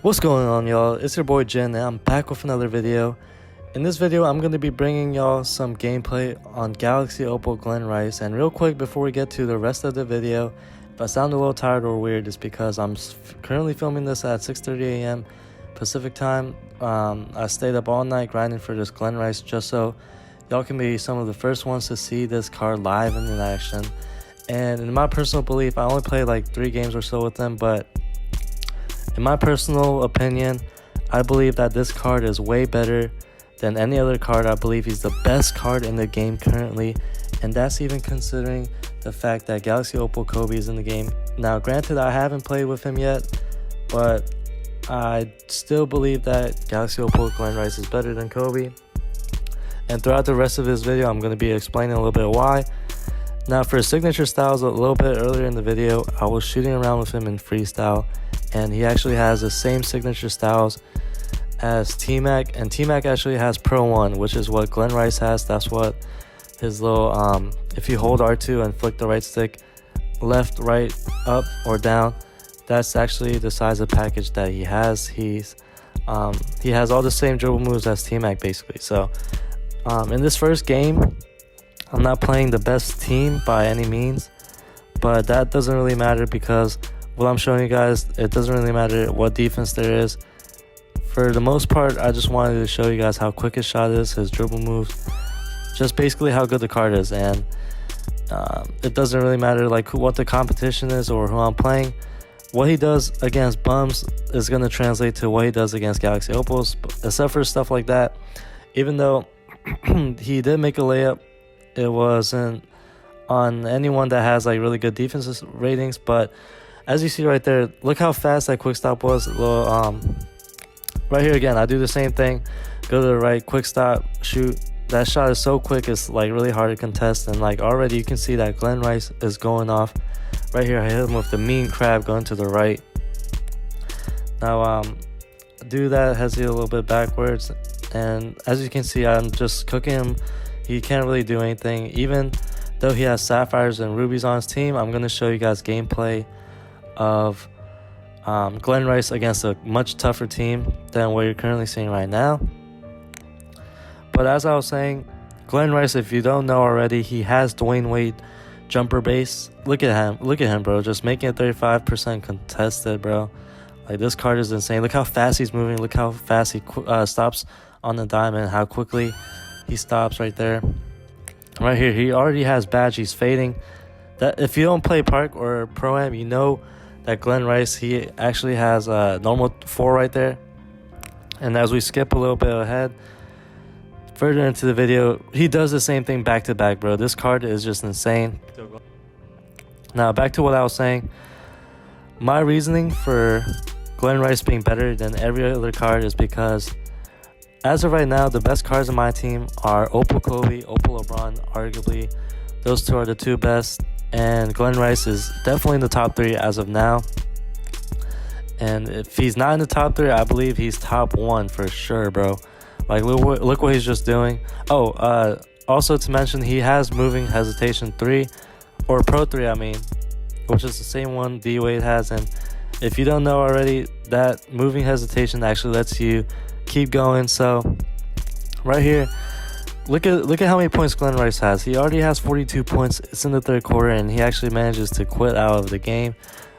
What's going on, y'all? It's your boy Jin, and I'm back with another video. In this video, I'm going to be bringing y'all some gameplay on Galaxy Opal Glen Rice. And real quick, before we get to the rest of the video, if I sound a little tired or weird, it's because I'm currently filming this at 6:30 a.m. Pacific time. I stayed up all night grinding for this Glen Rice just so y'all can be some of the first ones to see this card live in action. And in my personal belief, I only played like 3 games or so with them, but in my personal opinion, I believe that this card is way better than any other card. I believe he's the best card in the game currently, and that's even considering the fact that Galaxy Opal Kobe is in the game. Now, granted, I haven't played with him yet, but I still believe that Galaxy Opal Glen Rice is better than Kobe. And throughout the rest of this video, I'm going to be explaining a little bit why. Now, for his signature styles, a little bit earlier in the video, I was shooting around with him in freestyle, and he actually has the same signature styles as T-Mac, and T-Mac actually has Pro 1, which is what Glen Rice has. That's what his little, if you hold R2 and flick the right stick left, right, up, or down, that's actually the size of package that he has. He has all the same dribble moves as T-Mac basically. So in this first game, I'm not playing the best team by any means, but that doesn't really matter because what I'm showing you guys, it doesn't really matter what defense there is. For the most part, I just wanted to show you guys how quick his shot is, his dribble moves, just basically how good the card is. And it doesn't really matter like what the competition is or who I'm playing. What he does against bums is going to translate to what he does against Galaxy Opals, except for stuff like that. Even though he did make a layup, it wasn't on anyone that has like really good defensive ratings. But as you see right there, look how fast that quick stop was. Right here again, I do the same thing, go to the right, quick stop, shoot. That shot is so quick, it's like really hard to contest. And like already you can see that Glen Rice is going off. Right here, I hit him with the mean crab going to the right. Now do that, hesitate a little bit backwards, and as you can see, I'm just cooking him. He can't really do anything. Even though he has sapphires and rubies on his team, I'm going to show you guys gameplay of Glen Rice against a much tougher team than what you're currently seeing right now. But as I was saying, Glen Rice, if you don't know already, he has Dwayne Wade jumper base. Look at him, bro, just making it 35% contested, bro. Like, this card is insane. Look how fast he's moving. Look how fast he stops on the diamond, how quickly he stops right there. Right here, he already has badge. He's fading. That if you don't play Park or Pro-Am, you know that Glen Rice, he actually has a normal 4 right there. And as we skip a little bit ahead, further into the video, he does the same thing back to back, bro. This card is just insane. Now, back to what I was saying. My reasoning for Glen Rice being better than every other card is because as of right now, the best cards in my team are Opal Kobe, Opal LeBron, arguably. Those 2 are the 2 best. And Glen Rice is definitely in the top 3 as of now. And if he's not in the top 3, I believe he's top 1 for sure, bro. Like, look what he's just doing. Oh, also to mention, he has moving hesitation 3, or Pro 3, I mean, which is the same one dwade has. And if you don't know already, that moving hesitation actually lets you keep going. So right here, look at how many points Glen Rice has. He already has 42 points. It's in the 3rd quarter, and he actually manages to quit out of the game.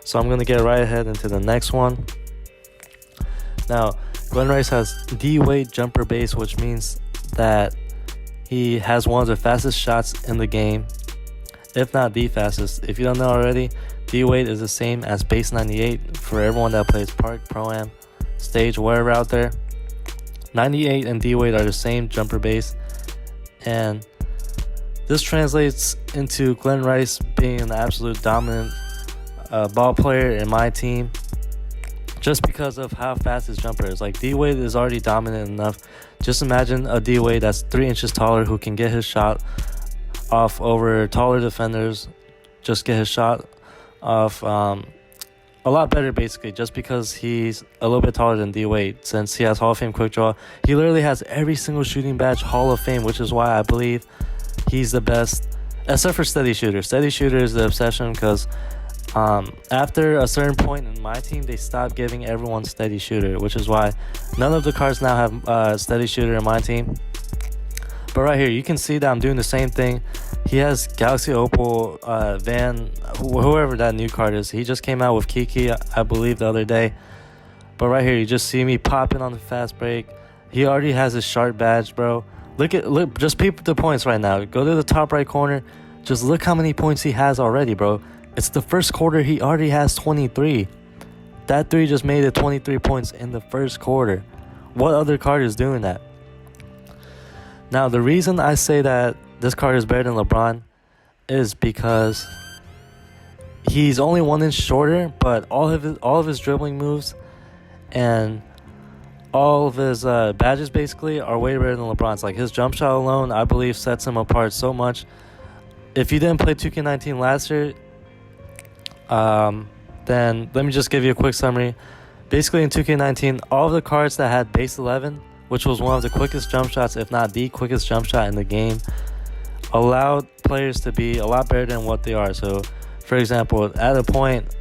So I'm going to get right ahead into the next one. Now, Glen Rice has dwade jumper base, which means that he has one of the fastest shots in the game, if not the fastest. If you don't know already, dwade is the same as base 98 for everyone that plays Park, Pro-Am, Stage, wherever out there. 98 and dwade are the same jumper base, and this translates into Glen Rice being an absolute dominant ball player in my team, just because of how fast his jumper is. Like, dwade is already dominant enough. Just imagine a dwade that's 3 inches taller who can get his shot off over taller defenders, just get his shot off a lot better, basically, just because he's a little bit taller than dwade. Since he has Hall of Fame quick draw, he literally has every single shooting badge Hall of Fame, which is why I believe he's the best, except for steady shooter. Steady shooter is the obsession because After a certain point in my team, they stopped giving everyone steady shooter, which is why none of the cards now have steady shooter in my team. But right here, you can see that I'm doing the same thing. He has Galaxy Opal Van, whoever that new card is. He just came out with Kiki, I believe, the other day. But right here, you just see me popping on the fast break. He already has his sharp badge, bro. Look, just peep the points right now. Go to the top right corner. Just look how many points he has already, bro. It's the first quarter. He already has 23. That 3 just made it 23 points in the first quarter. What other card is doing that? Now, the reason I say that this card is better than LeBron is because he's only 1 inch shorter, but all of his dribbling moves and all of his badges basically are way better than LeBron's. Like, his jump shot alone, I believe, sets him apart so much. If you didn't play 2K19 last year, then let me just give you a quick summary. Basically, in 2K19, all of the cards that had base 11, which was one of the quickest jump shots, if not the quickest jump shot in the game, allowed players to be a lot better than what they are. So, for example, at a point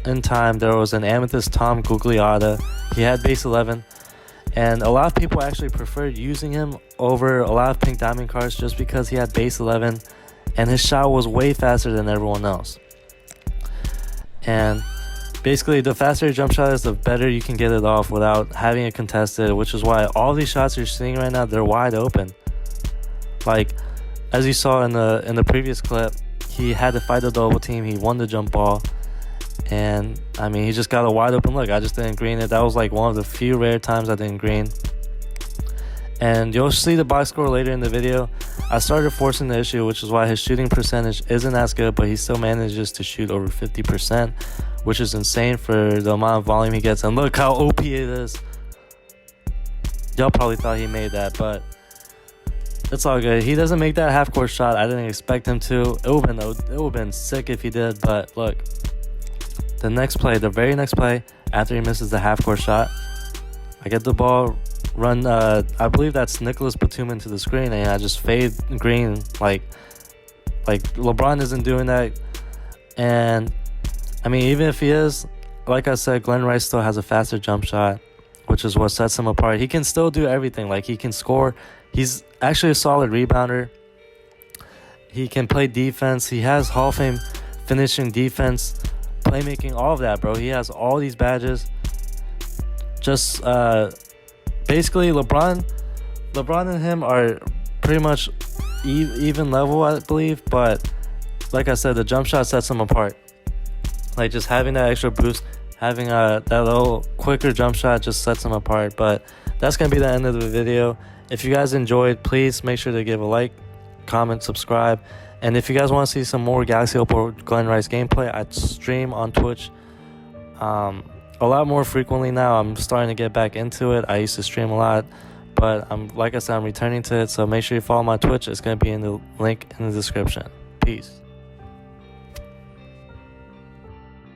in time, there was an Amethyst Tom Gugliotta. He had base 11, and a lot of people actually preferred using him over a lot of pink diamond cards just because he had base 11, and his shot was way faster than everyone else. And basically, the faster your jump shot is, the better you can get it off without having it contested, which is why all these shots you're seeing right now, they're wide open. Like, as you saw in the previous clip, he had to fight a double team. He won the jump ball. And, I mean, he just got a wide open look. I just didn't green it. That was like one of the few rare times I didn't green. And you'll see the box score later in the video. I started forcing the issue, which is why his shooting percentage isn't as good, but he still manages to shoot over 50%, which is insane for the amount of volume he gets. And look how OP it is. Y'all probably thought he made that, but it's all good. He doesn't make that half-court shot. I didn't expect him to. It would have been sick if he did, but look. The next play, the very next play, after he misses the half-court shot, I get the ball, run, I believe that's Nicholas Batum into the screen, and I just fade green like LeBron isn't doing that. And I mean, even if he is, like I said, Glen Rice still has a faster jump shot, which is what sets him apart. He can still do everything. Like, he can score. He's actually a solid rebounder. He can play defense. He has Hall of Fame finishing, defense, playmaking, all of that, bro. He has all these badges. Just basically, LeBron and him are pretty much even level, I believe. But like I said, the jump shot sets him apart. Like, just having that extra boost, having that little quicker jump shot just sets him apart. But that's gonna be the end of the video. If you guys enjoyed, please make sure to give a like, comment, subscribe. And if you guys want to see some more Galaxy Opal Glen Rice gameplay, I stream on Twitch a lot more frequently now. I'm starting to get back into it. I used to stream a lot, but like I said, I'm returning to it. So make sure you follow my Twitch. It's going to be in the link in the description. Peace.